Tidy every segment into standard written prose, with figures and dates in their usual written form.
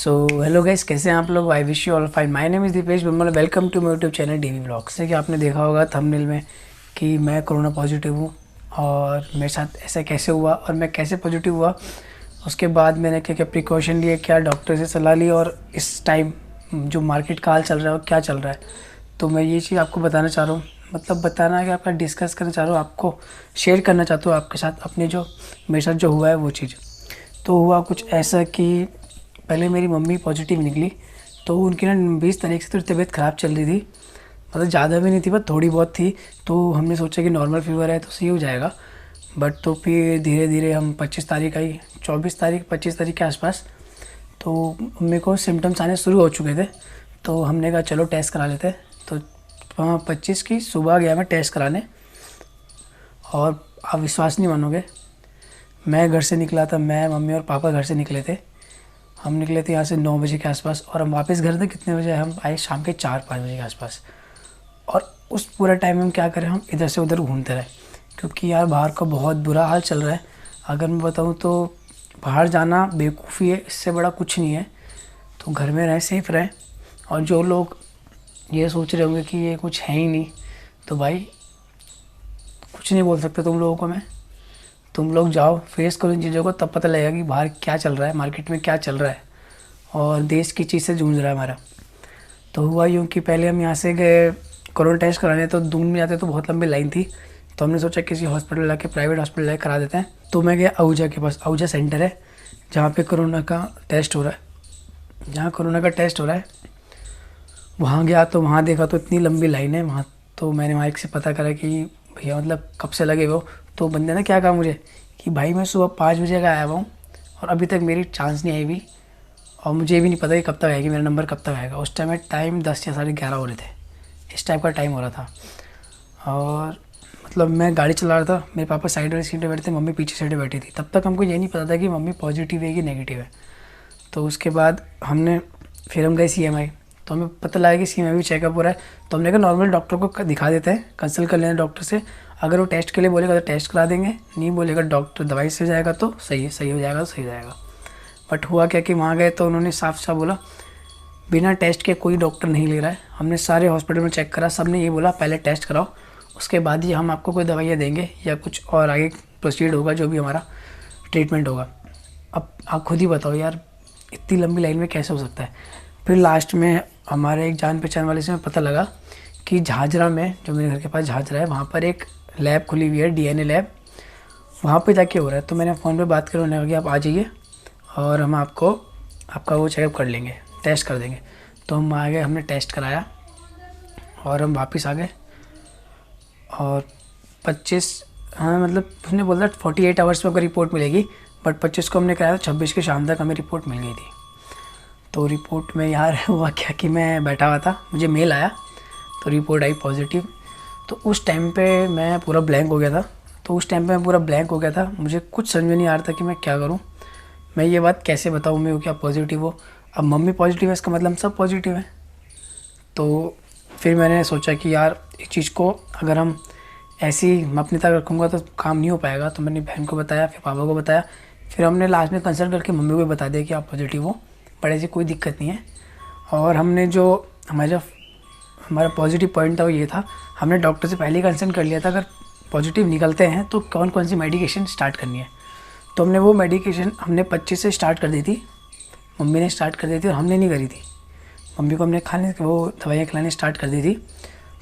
So hello guys, कैसे हैं आप लोग। I wish you all fine. My name is Deepesh Verma. Welcome to my YouTube channel DV blogs. से कि आपने देखा होगा थंबनेल में कि मैं कोरोना पॉजिटिव हूँ और मेरे साथ ऐसा कैसे हुआ और मैं कैसे पॉजिटिव हुआ। उसके बाद मैंने क्या क्या प्रिकॉशन लिए, क्या डॉक्टर से सलाह ली और इस टाइम जो मार्केट का हाल चल रहा है और क्या चल रहा है, तो मैं ये चीज़ आपको बताना चाह रहा हूँ। मतलब बताना है कि आपका डिस्कस करना चाह रहा हूँ, आपको शेयर करना चाहता हूँ आपके साथ अपने जो मेरे साथ जो हुआ है वो चीज़। तो हुआ कुछ ऐसा कि पहले मेरी मम्मी पॉजिटिव निकली, तो उनकी ना 20 तारीख से थोड़ी तबीयत ख़राब चल रही थी। मतलब ज़्यादा भी नहीं थी, बस थोड़ी बहुत थी। तो हमने सोचा कि नॉर्मल फीवर है तो सही हो जाएगा। बट तो फिर धीरे धीरे हम 25 तारीख आई, 24 तारीख 25 तारीख के आसपास, तो मम्मी को सिम्टम्स आने शुरू हो चुके थे। तो हमने कहा चलो टेस्ट करा लेते हैं। तो 25 की सुबह गया मैं टेस्ट कराने, और आप विश्वास नहीं मानोगे, मैं घर से निकला था, मैं मम्मी और पापा घर से निकले थे। हम निकले थे यहाँ से 9 बजे के आसपास और हम वापस घर थे कितने बजे, हम आए शाम के 4-5 बजे के आसपास। और उस पूरा टाइम हम क्या करें, हम इधर से उधर घूमते रहे, क्योंकि यार बाहर का बहुत बुरा हाल चल रहा है। अगर मैं बताऊँ तो बाहर जाना बेवकूफ़ी है, इससे बड़ा कुछ नहीं है। तो घर में रहें, सेफ रहें। और जो लोग ये सोच रहे होंगे कि ये कुछ है ही नहीं, तो भाई कुछ नहीं बोल सकते तुम लोगों को मैं। तुम लोग जाओ, फेस करो इन चीज़ों को, तब पता लगेगा कि बाहर क्या चल रहा है, मार्केट में क्या चल रहा है और देश की चीज़ से जूझ रहा है हमारा। तो हुआ यूँ कि पहले हम यहाँ से गए कोरोना टेस्ट कराने, तो दूर में जाते तो बहुत लंबी लाइन थी। तो हमने सोचा किसी हॉस्पिटल जाके, प्राइवेट हॉस्पिटल जाके करा देते हैं। तो मैं गया आहूजा के पास, आहूजा सेंटर है जहाँ पे कोरोना का टेस्ट हो रहा है, जहाँ कोरोना का टेस्ट हो रहा है। वहाँ गया तो वहाँ देखा तो इतनी लंबी लाइन है वहाँ। तो मैंने वहाँ एक से पता करा कि भैया मतलब कब से लगे वो। तो बंदे ने क्या कहा मुझे कि भाई मैं सुबह 5 बजे का आया हुआ हूँ और अभी तक मेरी चांस नहीं आई हुई, और मुझे भी नहीं पता कि कब तक आएगी, मेरा नंबर कब तक आएगा। उस टाइम में टाइम 10 या 11:30 हो रहे थे, इस टाइप का टाइम हो रहा था। और मतलब मैं गाड़ी चला रहा था, मेरे पापा साइड वाली सीट पर बैठे थे, मम्मी पीछे साइड पर बैठी थी। तब तक हमको ये नहीं पता था कि मम्मी पॉजिटिव है कि नेगेटिव है। तो उसके बाद फिर हम गए CMI। तो हमें पता लगा कि CMI भी चेकअप हो रहा है। तो हमने कहा नॉर्मल डॉक्टर को दिखा देते हैं, कंसल्ट कर लेना डॉक्टर से। अगर वो टेस्ट के लिए बोलेगा तो टेस्ट करा देंगे, नहीं बोलेगा डॉक्टर दवाई से जाएगा तो सही है, सही हो जाएगा तो सही हो जाएगा। बट हुआ क्या कि वहाँ गए तो उन्होंने साफ साफ बोला बिना टेस्ट के कोई डॉक्टर नहीं ले रहा है। हमने सारे हॉस्पिटल में चेक करा, सब ने ये बोला पहले टेस्ट कराओ, उसके बाद ही हम आपको कोई दवाइयाँ देंगे या कुछ और आगे प्रोसीड होगा, जो भी हमारा ट्रीटमेंट होगा। अब आप खुद ही बताओ यार, इतनी लंबी लाइन में कैसे हो सकता है। फिर लास्ट में हमारे एक जान पहचान वाले से पता लगा कि झाझरा में, जो मेरे घर के पास झाझरा है, वहाँ पर एक लैब खुली हुई है, DNA लैब, वहाँ पे जाके हो रहा है। तो मैंने फ़ोन पे बात करी, उन्होंने कहा आप आ जाइए और हम आपका वो चेकअप कर लेंगे, टेस्ट कर देंगे। तो हम आ गए, हमने टेस्ट कराया और हम वापस आ गए। और 25, हाँ मतलब उसने बोला 48 आवर्स में आपको रिपोर्ट मिलेगी, बट 25 को हमने कराया था, 26 की शाम तक हमें रिपोर्ट मिल गई थी। तो रिपोर्ट में यार हुआ क्या कि मैं बैठा हुआ था, मुझे मेल आया तो रिपोर्ट आई पॉजिटिव। तो उस टाइम पे मैं पूरा ब्लैंक हो गया था। मुझे कुछ समझ में नहीं आ रहा था कि मैं क्या करूं, मैं ये बात कैसे बताऊं मैं क्या पॉजिटिव हो। अब मम्मी पॉजिटिव है, इसका मतलब सब पॉजिटिव है। तो फिर मैंने सोचा कि यार इस चीज़ को अगर हम ऐसे ही मैं अपने तक रखूँगा तो काम नहीं हो पाएगा। तो मैंने बहन को बताया, फिर पापा को बताया, फिर हमने लास्ट में कंसल्ट करके मम्मी को बता दिया कि आप पॉजिटिव हो, बड़े से कोई दिक्कत नहीं है। और हमने जो हमारा पॉजिटिव पॉइंट था वो ये था, हमने डॉक्टर से पहले ही कंसल्ट कर लिया था अगर पॉजिटिव निकलते हैं तो कौन कौन सी मेडिकेशन स्टार्ट करनी है। तो हमने वो मेडिकेशन 25 से स्टार्ट कर दी थी, मम्मी ने स्टार्ट कर दी थी और हमने नहीं करी थी। मम्मी को हमने वो दवाइयाँ खिलानी स्टार्ट कर दी थी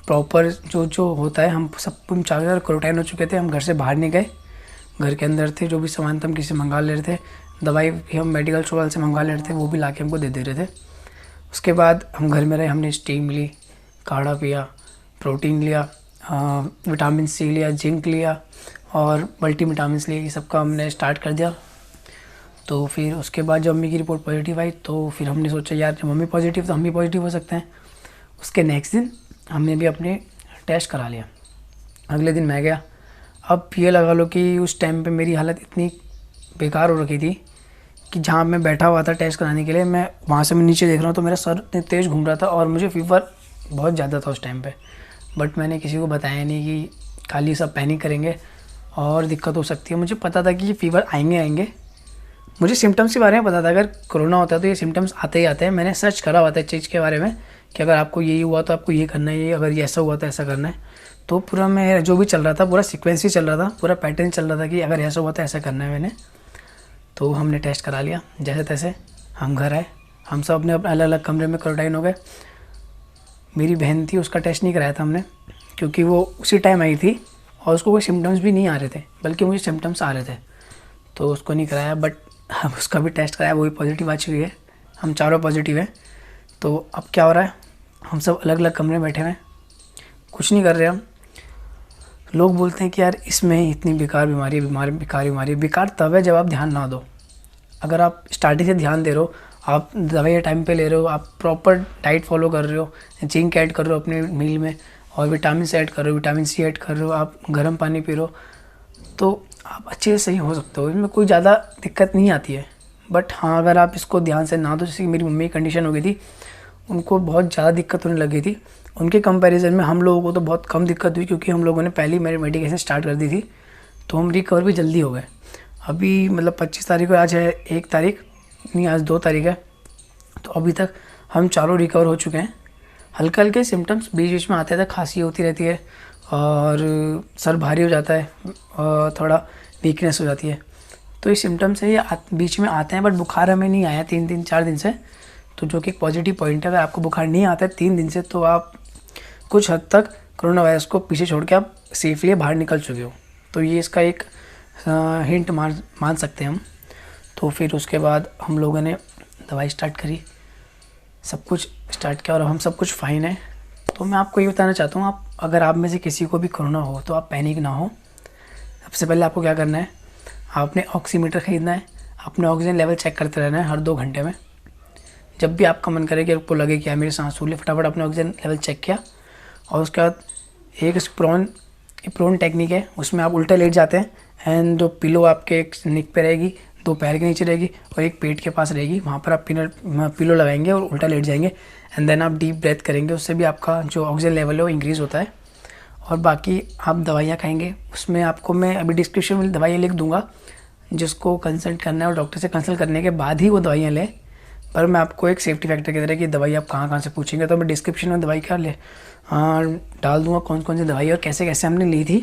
प्रॉपर, जो होता है। हम सब चार क्वारंटाइन हो चुके थे, हम घर से बाहर नहीं गए, घर के अंदर थे। जो भी सामान था हम किसी से मंगा ले रहे थे, दवाई भी हम मेडिकल स्टोर से मंगा ले रहे थे, वो भी ला के हमको दे दे रहे थे। उसके बाद हम घर में रहे, हमने स्टीम ली, काढ़ा पिया, प्रोटीन लिया, विटामिन C लिया, जिंक लिया और मल्टीविटामिन लिए, ये सबका हमने स्टार्ट कर दिया। तो फिर उसके बाद जब मम्मी की रिपोर्ट पॉजिटिव आई तो फिर हमने सोचा यार जब मम्मी पॉजिटिव तो हम भी पॉजिटिव हो सकते हैं। उसके नेक्स्ट दिन हमने भी अपने टेस्ट करा लिया। अगले दिन मैं गया। अब ये लगा लो कि उस टाइम पे मेरी हालत इतनी बेकार हो रखी थी कि जहाँ मैं बैठा हुआ था टेस्ट कराने के लिए, मैं वहाँ से मैं नीचे देख रहा हूँ तो मेरा सर इतने तेज़ घूम रहा था और मुझे फीवर बहुत ज़्यादा था उस टाइम पे। बट मैंने किसी को बताया नहीं कि खाली सब पैनिक करेंगे और दिक्कत हो सकती है। मुझे पता था कि ये फीवर आएंगे, मुझे सिम्टम्स के बारे में पता था, अगर कोरोना होता है तो ये सिम्टम्स आते ही आते हैं। मैंने सर्च करा हुआ था चीज़ के बारे में कि अगर आपको यही हुआ तो आपको ये करना है, ये अगर ये ऐसा हुआ तो ऐसा करना है। तो पूरा मैं जो भी चल रहा था पूरा सीक्वेंस ही चल रहा था, पूरा पैटर्न चल रहा था कि अगर ऐसा हुआ तो ऐसा करना है मैंने। तो हमने टेस्ट करा लिया जैसे तैसे, हम घर आए, हम सब अपने अलग अलग कमरे में क्वारंटाइन हो गए। मेरी बहन थी, उसका टेस्ट नहीं कराया था हमने, क्योंकि वो उसी टाइम आई थी और उसको कोई सिम्टम्स भी नहीं आ रहे थे, बल्कि मुझे सिम्टम्स आ रहे थे, तो उसको नहीं कराया। बट हम उसका भी टेस्ट कराया, वो भी पॉजिटिव आ चुकी है, हम चारों पॉजिटिव हैं। तो अब क्या हो रहा है, हम सब अलग अलग कमरे में बैठे हुए हैं, कुछ नहीं कर रहे हम। लोग बोलते हैं कि यार इसमें इतनी बेकार बीमारी है, बेकार बीमारी है। बेकार तब है जब आप ध्यान ना दो। अगर आप स्टार्टिंग से ध्यान दे रहे हो, आप दवाइयाँ टाइम पे ले रहे हो, आप प्रॉपर डाइट फॉलो कर रहे हो, जिंक ऐड कर रहे हो अपने मील में, और विटामिन सी ऐड कर रहे हो, विटामिन सी ऐड कर रहे हो, आप गर्म पानी पी रहे हो, तो आप अच्छे से सही हो सकते हो। इसमें कोई ज़्यादा दिक्कत नहीं आती है। बट हाँ, अगर आप इसको ध्यान से ना दो, जैसे कि मेरी मम्मी की कंडीशन हो गई थी, उनको बहुत ज़्यादा दिक्कत होने लगी थी। उनके कंपैरिजन में हम लोगों को तो बहुत कम दिक्कत हुई, क्योंकि हम लोगों ने पहले ही मेरी मेडिकेशन स्टार्ट कर दी थी, तो हम रिकवर भी जल्दी हो गए। अभी मतलब 25 तारीख को, आज है 1 तारीख, नहीं आज 2 तारीख है, तो अभी तक हम चारों रिकवर हो चुके हैं। हल्के हल्के सिम्टम्स बीच बीच में आते थे, खांसी होती रहती है और सर भारी हो जाता है और थोड़ा वीकनेस हो जाती है। तो ये सिम्टम्स है, ये बीच में आते हैं, बट बुखार हमें नहीं आया 4 दिन से, तो जो कि एक पॉजिटिव पॉइंट है। अगर आपको बुखार नहीं आता है 3 दिन से, तो आप कुछ हद तक कोरोना वायरस को पीछे छोड़ के आप सेफली बाहर निकल चुके हो। तो ये इसका एक हिंट मान सकते हैं हम। तो फिर उसके बाद हम लोगों ने दवाई स्टार्ट करी, सब कुछ स्टार्ट किया और हम सब कुछ फ़ाइन है। तो मैं आपको ये बताना चाहता हूँ, आप अगर आप में से किसी को भी कोरोना हो तो आप पैनिक ना हो। सबसे पहले आपको क्या करना है, आपने ऑक्सीमीटर ख़रीदना है, अपने ऑक्सीजन लेवल चेक करते रहना है हर 2 घंटे में। जब भी आपका मन करे कि आपको लगे कि यार मेरी सांस फूल, फटाफट अपने ऑक्सीजन लेवल चेक किया। और उसके बाद एक प्रोन टेक्निक है, उसमें आप उल्टा लेट जाते हैं एंड जो पिलो आपके एक नेक पे रहेगी, 2 पैर के नीचे रहेगी और एक पेट के पास रहेगी, वहाँ पर आप पिलो लगाएंगे और उल्टा लेट जाएंगे एंड देन आप डीप ब्रेथ करेंगे। उससे भी आपका जो ऑक्सीजन लेवल है वो इंक्रीज़ होता है। और बाकी आप दवाइयाँ खाएंगे, उसमें आपको मैं अभी डिस्क्रिप्शन में दवाइयाँ लिख दूँगा, जिसको कंसल्ट करना है और डॉक्टर से कंसल्ट करने के बाद ही वो दवाइयाँ लें। पर मैं आपको एक सेफ्टी फैक्टर की तरह कि दवाई आप कहाँ कहाँ से पूछेंगे, तो मैं डिस्क्रिप्शन में दवाई का डाल दूँगा कौन कौन सी दवाई और कैसे कैसे हमने ली थी।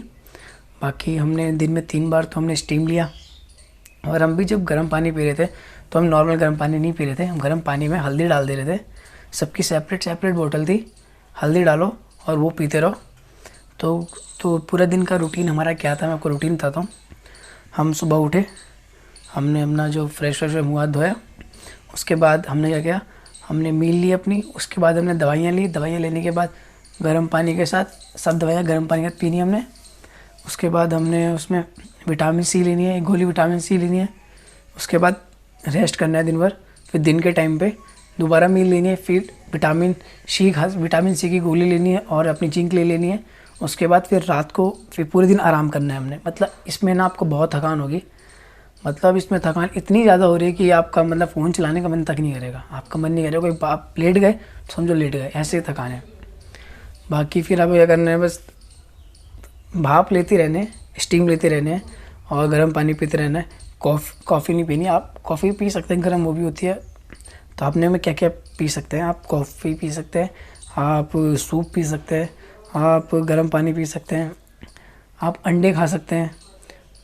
बाकी हमने दिन में 3 बार तो हमने स्टीम लिया। और हम भी जब गर्म पानी पी रहे थे तो हम नॉर्मल गर्म पानी नहीं पी रहे थे, हम गर्म पानी में हल्दी डाल दे रहे थे। सबकी सेपरेट बोतल थी, हल्दी डालो और वो पीते रहो। तो पूरा दिन का रूटीन हमारा क्या था, मैं आपको रूटीन बताता हूँ। हम सुबह उठे, हमने अपना जो फ्रेश मुँह हाथ धोया, उसके बाद हमने क्या किया, हमने मील ली अपनी, उसके बाद हमने दवाइयाँ ली। दवाइयाँ लेने के बाद गर्म पानी के साथ सब दवाइयाँ गर्म पानी के साथ पीनी हमने। उसके बाद हमने उसमें विटामिन सी लेनी है, एक गोली विटामिन सी लेनी है। उसके बाद रेस्ट करना है दिन भर। फिर दिन के टाइम पे दोबारा मील लेनी है, फिर विटामिन सी की गोली लेनी है और अपनी जिंक ले लेनी है। उसके बाद फिर रात को फिर पूरे दिन आराम करना है हमने। मतलब इसमें ना आपको बहुत थकान होगी, मतलब इसमें थकान इतनी ज़्यादा हो रही है कि आपका मतलब फ़ोन चलाने का मन तक नहीं करेगा, आपका मन नहीं करेगा। कोई आप लेट गए समझो लेट गए, ऐसे थकान है। बाकी फिर आप क्या करना है, बस भाप लेते रहने, स्टीम लेते रहने और गर्म पानी पीते रहना है। कॉफ़ी नहीं पीनी। आप कॉफ़ी पी सकते हैं, गर्म वो भी होती है। तो आपने में क्या क्या पी सकते हैं, आप कॉफ़ी पी सकते हैं, आप सूप पी सकते हैं, आप गर्म पानी पी सकते हैं, आप अंडे खा सकते हैं।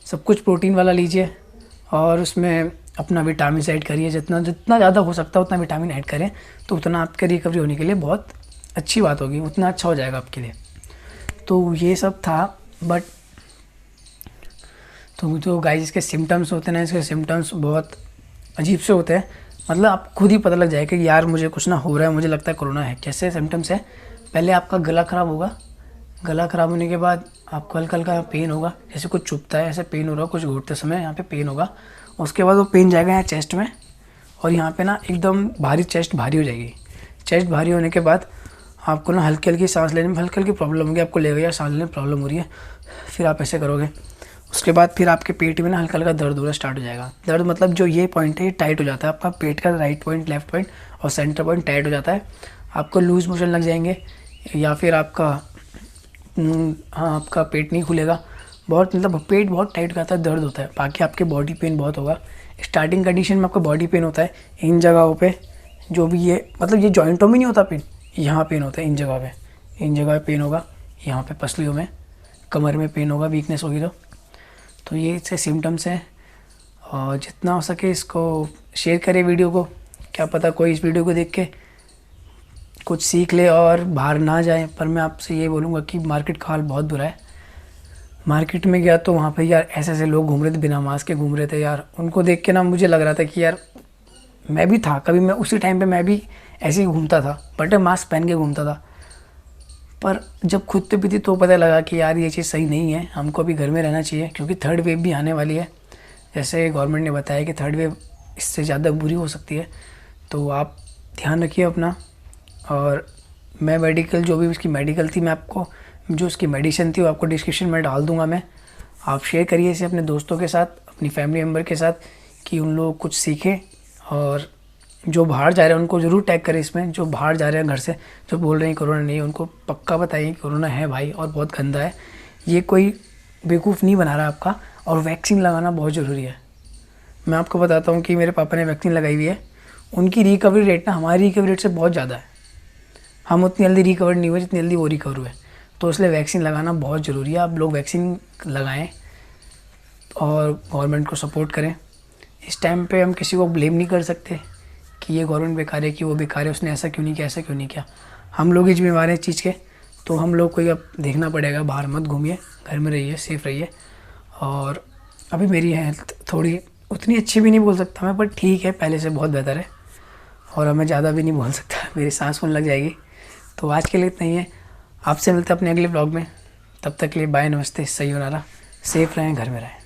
सब कुछ प्रोटीन वाला लीजिए और उसमें अपना विटामिन ऐड करिए। जितना ज़्यादा हो सकता है उतना विटामिन ऐड करें, तो उतना आपके रिकवरी होने के लिए बहुत अच्छी बात होगी, उतना अच्छा हो जाएगा आपके लिए। तो ये सब था। बट तो जो गाइस इसके सिम्टम्स होते हैं ना, इसके सिम्टम्स बहुत अजीब से होते हैं। मतलब आप खुद ही पता लग जाएगा कि यार मुझे कुछ ना हो रहा है, मुझे लगता है कोरोना है। कैसे सिम्टम्स है, पहले आपका गला ख़राब होगा, गला ख़राब होने के बाद आपको हल्का हल्का पेन होगा, जैसे कुछ चुभता है ऐसे पेन हो रहा है, कुछ घूटते समय यहाँ पे पेन होगा। उसके बाद वो पेन जाएगा यहाँ चेस्ट में और यहाँ पे ना एकदम चेस्ट भारी हो जाएगी। चेस्ट भारी होने के बाद आपको ना हल्की हल्की सांस लेने में हल्की हल्की प्रॉब्लम होगी, आपको लगेगा यार सांस लेने में प्रॉब्लम हो रही है। फिर आप ऐसे करोगे, उसके बाद फिर आपके पेट में ना हल्का हल्का दर्द होना स्टार्ट हो जाएगा। दर्द मतलब जो ये पॉइंट है ये टाइट हो जाता है, आपका पेट का राइट पॉइंट, लेफ्ट पॉइंट और सेंटर पॉइंट टाइट हो जाता है। आपको लूज मोशन लग जाएंगे या फिर आपका पेट नहीं खुलेगा। बहुत मतलब पेट बहुत टाइट करता है, दर्द होता है। बाकी आपके बॉडी पेन बहुत होगा। स्टार्टिंग कंडीशन में आपको बॉडी पेन होता है इन जगहों पे, जो भी ये मतलब ये जॉइंटों में नहीं होता पेन, यहाँ पेन होता है इन जगह पे, इन जगह पे पेन होगा, यहाँ पे पसलियों में, कमर में पेन होगा, वीकनेस होगी तो ये इससे सिम्टम्स हैं। और जितना हो सके इसको शेयर करें वीडियो को, क्या पता कोई इस वीडियो को देख के कुछ सीख ले और बाहर ना जाए। पर मैं आपसे ये बोलूँगा कि मार्केट का हाल बहुत बुरा है। मार्केट में गया तो वहाँ पे यार ऐसे ऐसे लोग घूम रहे थे, बिना मास्क के घूम रहे थे यार। उनको देख के ना मुझे लग रहा था कि यार मैं भी था कभी, मैं उसी टाइम पे मैं भी ऐसे ही घूमता था, बट मास्क पहन के घूमता था। पर जब खुद पे भी थी तो पता लगा कि यार ये चीज़ सही नहीं है, हमको भी घर में रहना चाहिए, क्योंकि थर्ड वेव भी आने वाली है। जैसे गवर्नमेंट ने बताया कि थर्ड वेव इससे ज़्यादा बुरी हो सकती है, तो आप ध्यान रखिए अपना। और मैं मेडिकल जो भी उसकी मेडिकल थी, मैं आपको जो उसकी मेडिसिन थी वो आपको डिस्क्रिप्शन में डाल दूंगा मैं। आप शेयर करिए इसे अपने दोस्तों के साथ, अपनी फैमिली मेम्बर के साथ, कि उन लोग कुछ सीखें। और जो बाहर जा रहे हैं उनको ज़रूर टैग करें इसमें, जो बाहर जा रहे हैं घर से, जो बोल रहे हैं कोरोना नहीं है, उनको पक्का बताइए कि कोरोना है भाई और बहुत गंदा है, ये कोई बेवकूफ़ नहीं बना रहा आपका। और वैक्सीन लगाना बहुत ज़रूरी है। मैं आपको बताता हूँ कि मेरे पापा ने वैक्सीन लगाई हुई है, उनकी रिकवरी रेट ना हमारी रिकवरी रेट से बहुत ज़्यादा है। हम उतनी जल्दी रिकवर नहीं हुए जितनी जल्दी वो रिकवर हुए, तो इसलिए वैक्सीन लगाना बहुत ज़रूरी है। आप लोग वैक्सीन लगाएं और गवर्नमेंट को सपोर्ट करें। इस टाइम पे हम किसी को ब्लेम नहीं कर सकते कि ये गवर्नमेंट बेकार है, कि वो बेकार है, उसने ऐसा क्यों नहीं किया, ऐसा क्यों नहीं किया। हम लोग ही जिम्मेवार हैं इस चीज़ के, तो हम लोग को ही अब देखना पड़ेगा। बाहर मत घूमिए, घर में रहिए, सेफ़ रहिए। और अभी मेरी हेल्थ थोड़ी उतनी अच्छी भी नहीं बोल सकता मैं, पर ठीक है, पहले से बहुत बेहतर है। और अब मैं ज़्यादा भी नहीं बोल सकता, मेरी सांस फूलने लग जाएगी। तो आज के लिए इतना ही है, आपसे मिलते हैं अपने अगले ब्लॉग में। तब तक के लिए बाय, नमस्ते, सही हो रहा, सेफ़ रहें, घर में रहें।